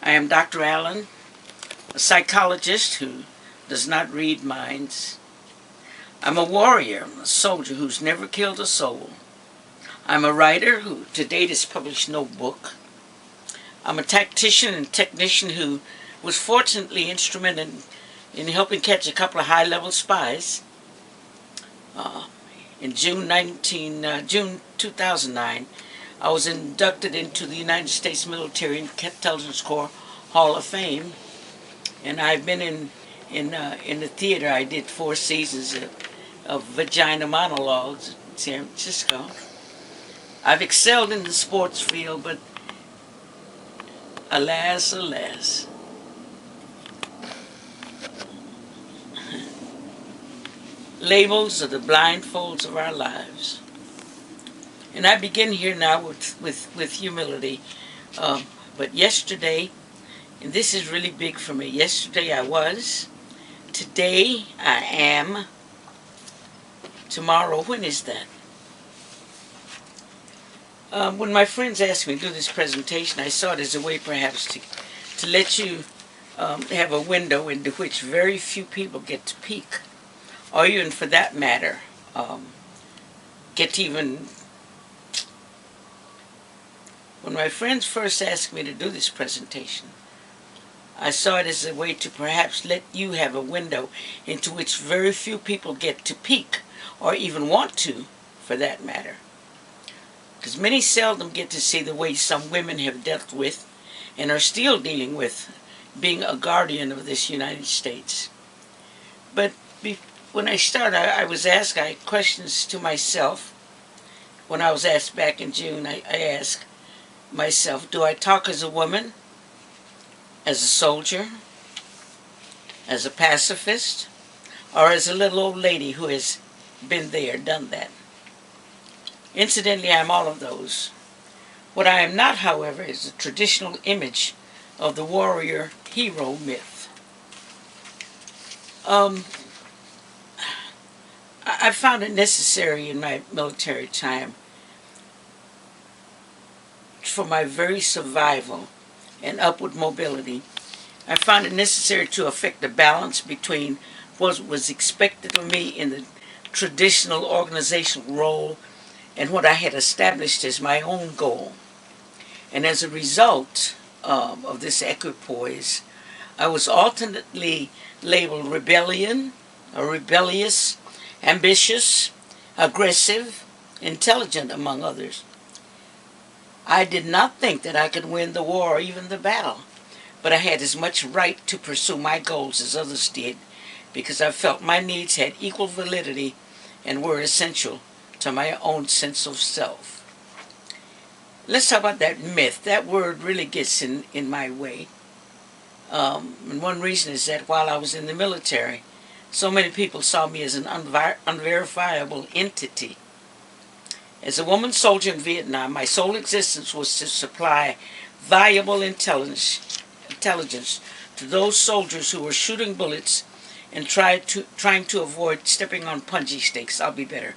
I am Dr. Allen, a psychologist who does not read minds. I'm a warrior, a soldier who's never killed a soul. I'm a writer who to date has published no book. I'm a tactician and technician who was fortunately instrumental in helping catch a couple of high-level spies. In June 2009, I was inducted into the United States Military Intelligence Corps Hall of Fame, and I've been in the theater. I did 4 seasons of Vagina Monologues in San Francisco. I've excelled in the sports field, but alas, alas. Labels are the blindfolds of our lives. And I begin here now with humility. But yesterday, and this is really big for me, yesterday I was, today I am, tomorrow, when is that? When my friends asked me to do this presentation, I saw it as a way perhaps to let you have a window into which very few people get to peek, or even for that matter, get to even... When my friends first asked me to do this presentation, I saw it as a way to perhaps let you have a window into which very few people get to peek, or even want to, for that matter. Because many seldom get to see the way some women have dealt with, and are still dealing with, being a guardian of this United States. But when I started, I was asked questions to myself. When I was asked back in June, I asked myself, do I talk as a woman, as a soldier, as a pacifist, or as a little old lady who has been there, done that? Incidentally, I'm all of those. What I am not, however, is the traditional image of the warrior hero myth. I found it necessary in my military time, for my very survival and upward mobility, I found it necessary to affect the balance between what was expected of me in the traditional organizational role and what I had established as my own goal. And as a result of this equipoise, I was alternately labeled rebellious, ambitious, aggressive, intelligent, among others. I did not think that I could win the war or even the battle, but I had as much right to pursue my goals as others did, because I felt my needs had equal validity and were essential to my own sense of self. Let's talk about that myth. That word really gets in my way. And one reason is that while I was in the military, so many people saw me as an unverifiable entity. As a woman soldier in Vietnam, my sole existence was to supply valuable intelligence to those soldiers who were shooting bullets and trying to avoid stepping on punji sticks, I'll be better,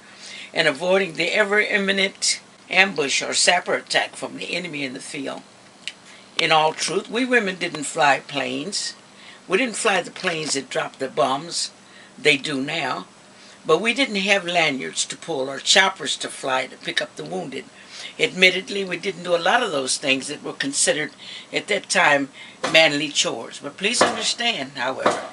and avoiding the ever-imminent ambush or sapper attack from the enemy in the field. In all truth, we women didn't fly planes. We didn't fly the planes that dropped the bombs. They do now. But we didn't have lanyards to pull or choppers to fly to pick up the wounded. Admittedly, we didn't do a lot of those things that were considered at that time manly chores. But please understand, however,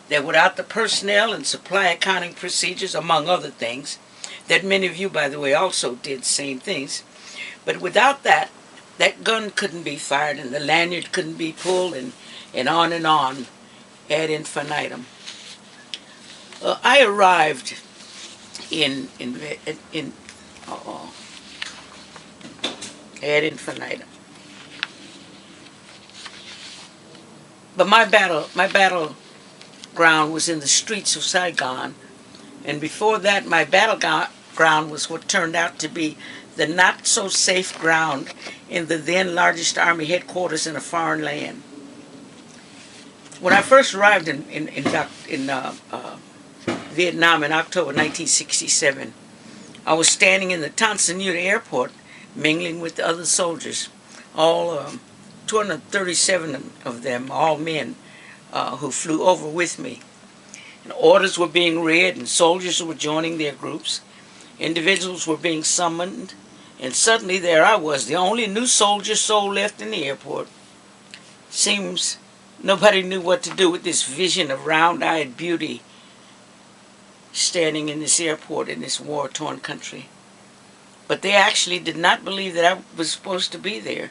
that without the personnel and supply accounting procedures, among other things, that many of you, by the way, also did the same things, but without that, that gun couldn't be fired and the lanyard couldn't be pulled, and on ad infinitum. I arrived ad infinitum. But my battleground was in the streets of Saigon, and before that, my battleground was what turned out to be the not-so-safe ground in the then largest army headquarters in a foreign land. When I first arrived in Vietnam in October 1967, I was standing in the Tan Son Nhut airport mingling with the other soldiers, all 237 of them, all men, who flew over with me. And orders were being read, and soldiers were joining their groups. Individuals were being summoned, and suddenly there I was, the only new soldier soul left in the airport. Seems nobody knew what to do with this vision of round-eyed beauty standing in this airport in this war-torn country. But they actually did not believe that I was supposed to be there.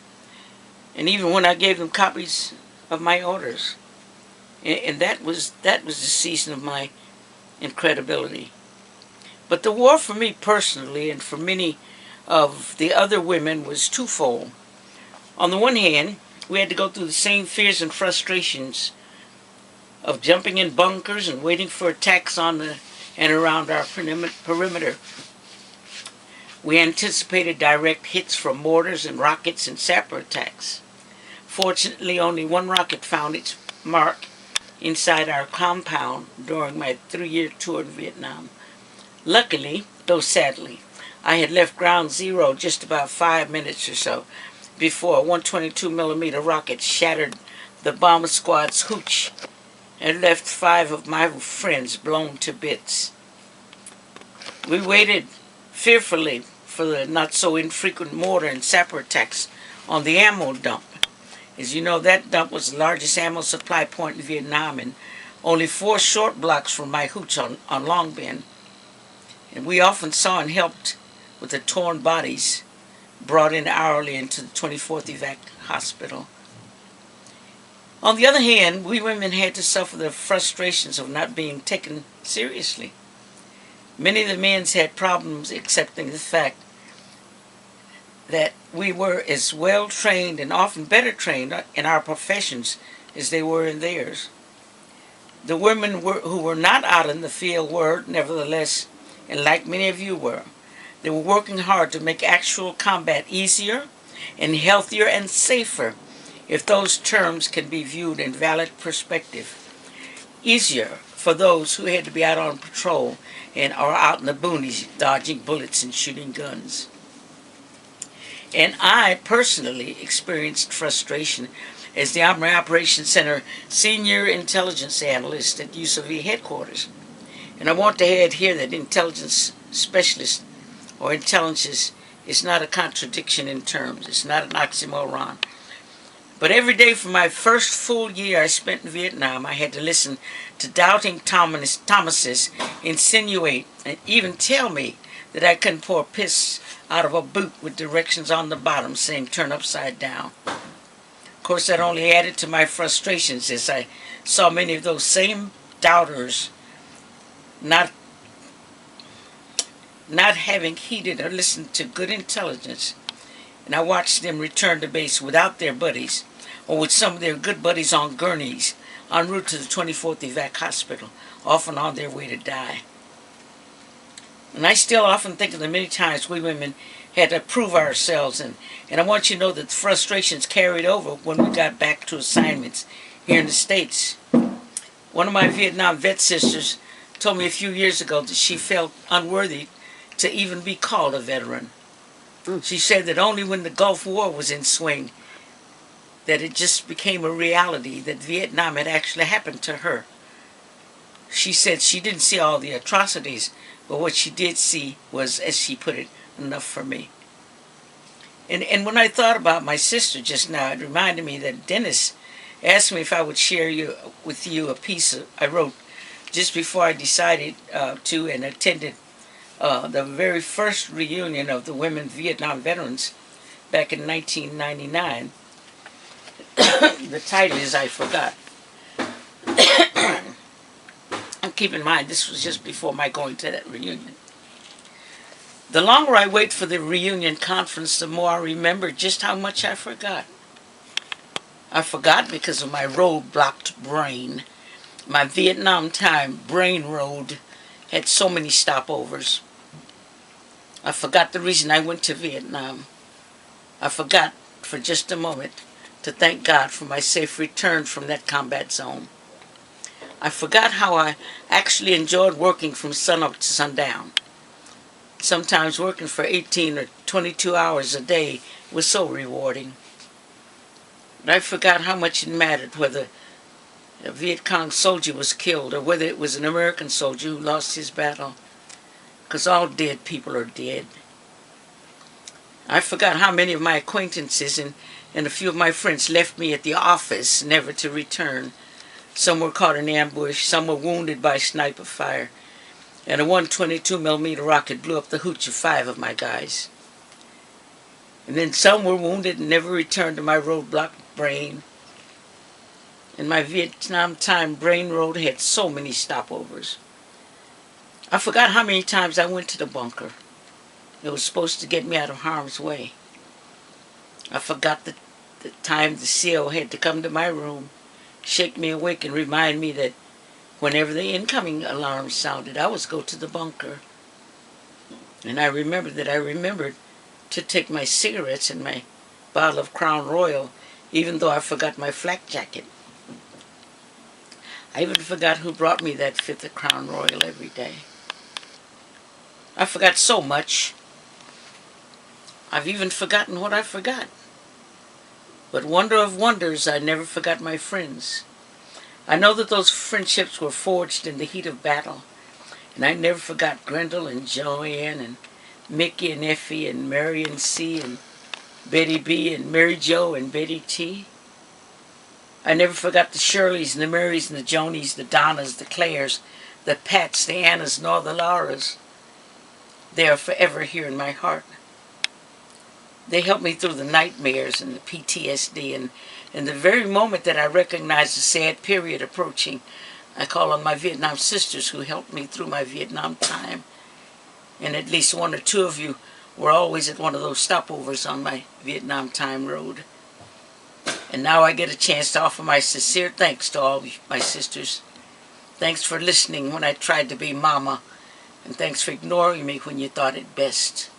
And even when I gave them copies of my orders. And that was the season of my incredibility. But the war for me personally and for many of the other women was twofold. On the one hand, we had to go through the same fears and frustrations of jumping in bunkers and waiting for attacks on and around our perimeter. We anticipated direct hits from mortars and rockets and sapper attacks. Fortunately, only one rocket found its mark inside our compound during my 3-year tour in Vietnam. Luckily, though sadly, I had left ground zero just about 5 minutes or so before a 122 millimeter rocket shattered the bomber squad's hooch and left 5 of my friends blown to bits. We waited fearfully for the not-so-infrequent mortar and sapper attacks on the ammo dump. As you know, that dump was the largest ammo supply point in Vietnam and only 4 short blocks from my hooch on Long Binh. And we often saw and helped with the torn bodies brought in hourly into the 24th Evac Hospital. On the other hand, we women had to suffer the frustrations of not being taken seriously. Many of the men had problems accepting the fact that we were as well trained and often better trained in our professions as they were in theirs. The women who were not out in the field were, nevertheless, and like many of you were, they were working hard to make actual combat easier and healthier and safer, if those terms can be viewed in valid perspective. Easier for those who had to be out on patrol and are out in the boonies dodging bullets and shooting guns. And I personally experienced frustration as the Army Operations Center Senior Intelligence Analyst at USAV headquarters. And I want to add here that intelligence specialist or intelligence is not a contradiction in terms. It's not an oxymoron. But every day for my first full year I spent in Vietnam, I had to listen to doubting Thomases insinuate and even tell me that I couldn't pour piss out of a boot with directions on the bottom saying turn upside down. Of course, that only added to my frustrations as I saw many of those same doubters not having heeded or listened to good intelligence. And I watched them return to base without their buddies or with some of their good buddies on gurneys en route to the 24th Evac Hospital, often on their way to die. And I still often think of the many times we women had to prove ourselves, and I want you to know that the frustrations carried over when we got back to assignments here in the States. One of my Vietnam vet sisters told me a few years ago that she felt unworthy to even be called a veteran. She said that only when the Gulf War was in swing that it just became a reality that Vietnam had actually happened to her. She said she didn't see all the atrocities, but what she did see was, as she put it, enough for me. And when I thought about my sister just now, it reminded me that Dennis asked me if I would share with you a piece I wrote just before I decided to and attended the very first reunion of the women Vietnam veterans back in 1999. The title is I Forgot. And keep in mind, this was just before my going to that reunion. The longer I wait for the reunion conference, the more I remember just how much I forgot. I forgot because of my road-blocked brain. My Vietnam time brain road had so many stopovers. I forgot the reason I went to Vietnam. I forgot for just a moment to thank God for my safe return from that combat zone. I forgot how I actually enjoyed working from sunup to sundown. Sometimes working for 18 or 22 hours a day was so rewarding. But I forgot how much it mattered whether a Viet Cong soldier was killed or whether it was an American soldier who lost his battle. Because all dead people are dead. I forgot how many of my acquaintances and a few of my friends left me at the office, never to return. Some were caught in ambush, some were wounded by sniper fire, and a 122mm rocket blew up the Huachuca 5 of my guys. And then some were wounded and never returned to my roadblock brain. And my Vietnam time brain road had so many stopovers. I forgot how many times I went to the bunker. It was supposed to get me out of harm's way. I forgot the time the CO had to come to my room, shake me awake, and remind me that whenever the incoming alarm sounded, I was go to the bunker. And I remembered to take my cigarettes and my bottle of Crown Royal, even though I forgot my flak jacket. I even forgot who brought me that fifth of Crown Royal every day. I forgot so much. I've even forgotten what I forgot. But wonder of wonders, I never forgot my friends. I know that those friendships were forged in the heat of battle. And I never forgot Grendel and Joanne and Mickey and Effie and Marion C. and Betty B. and Mary Jo and Betty T. I never forgot the Shirleys and the Marys and the Jonies, the Donnas, the Claires, the Pats, the Annas, nor the Lauras. They are forever here in my heart. They helped me through the nightmares and the PTSD, and the very moment that I recognized the sad period approaching, I call on my Vietnam sisters who helped me through my Vietnam time. And at least one or two of you were always at one of those stopovers on my Vietnam time road. And now I get a chance to offer my sincere thanks to all my sisters. Thanks for listening when I tried to be mama, and thanks for ignoring me when you thought it best.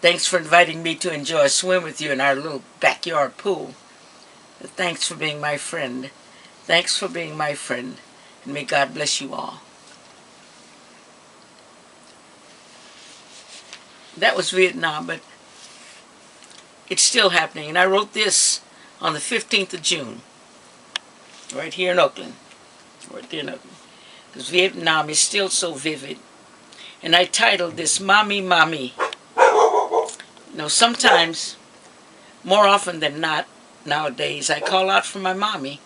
Thanks for inviting me to enjoy a swim with you in our little backyard pool. Thanks for being my friend. Thanks for being my friend, and may God bless you all. That was Vietnam, but it's still happening. And I wrote this on the 15th of June, right here in Oakland. Right there in Oakland. Because Vietnam is still so vivid. And I titled this, Mommy, Mommy. Now, sometimes, more often than not, nowadays, I call out for my mommy.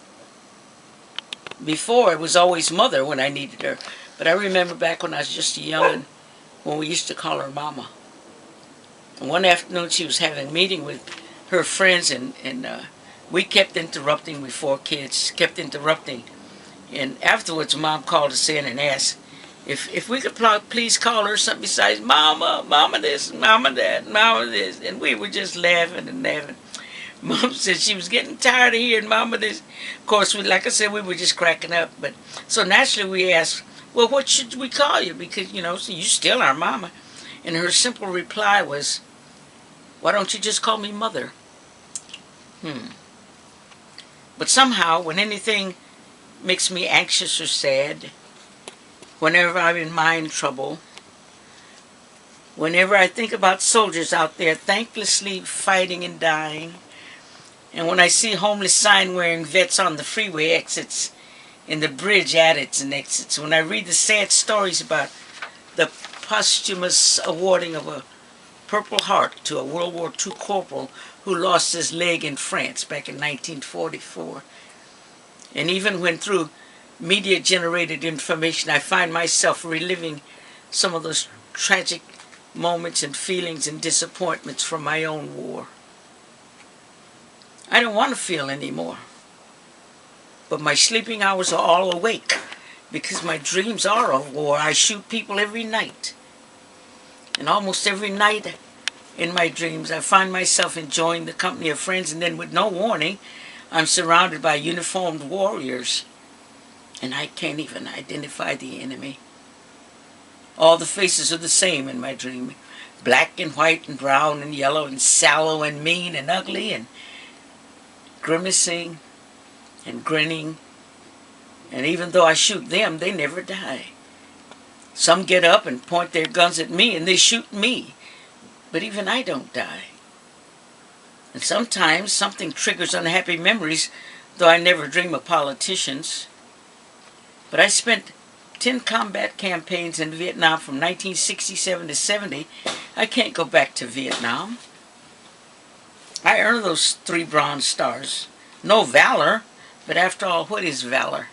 Before, it was always mother when I needed her. But I remember back when I was just a young'un, when we used to call her mama. And one afternoon, she was having a meeting with her friends, and we kept interrupting with 4 kids, kept interrupting. And afterwards, Mom called us in and asked if we could please call her something besides Mama, Mama this, Mama that, Mama this. And we were just laughing and laughing. Mom said she was getting tired of hearing Mama this. Of course, like I said, we were just cracking up. But so naturally we asked, well, what should we call you? Because, so you still are Mama. And her simple reply was, why don't you just call me Mother? But somehow, when anything makes me anxious or sad, whenever I'm in mind trouble, whenever I think about soldiers out there thanklessly fighting and dying, and when I see homeless sign-wearing vets on the freeway exits, in the bridge adits and exits, when I read the sad stories about the posthumous awarding of a Purple Heart to a World War II corporal who lost his leg in France back in 1944, and even when through media-generated information I find myself reliving some of those tragic moments and feelings and disappointments from my own war, I don't want to feel anymore. But my sleeping hours are all awake because my dreams are of war. I shoot people every night. And almost every night in my dreams I find myself enjoying the company of friends, and then with no warning I'm surrounded by uniformed warriors. And I can't even identify the enemy. All the faces are the same in my dream. Black and white and brown and yellow and sallow and mean and ugly and grimacing and grinning. And even though I shoot them, they never die. Some get up and point their guns at me and they shoot me. But even I don't die. And sometimes something triggers unhappy memories, though I never dream of politicians. But I spent 10 combat campaigns in Vietnam from 1967 to 70. I can't go back to Vietnam. I earned those 3 Bronze Stars. No valor, but after all, what is valor?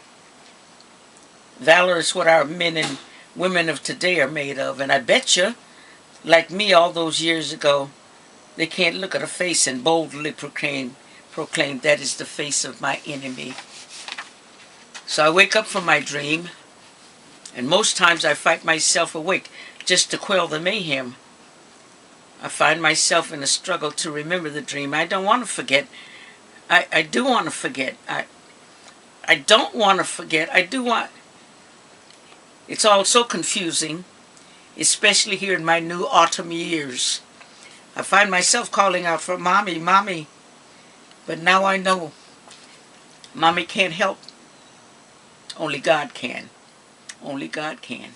Valor is what our men and women of today are made of. And I bet you, like me all those years ago, they can't look at a face and boldly proclaim that is the face of my enemy. So I wake up from my dream, and most times I fight myself awake just to quell the mayhem. I find myself in a struggle to remember the dream. I don't want to forget. I do want to forget. I don't want to forget. I do want... It's all so confusing, especially here in my new autumn years. I find myself calling out for Mommy, Mommy. But now I know Mommy can't help. Only God can. Only God can.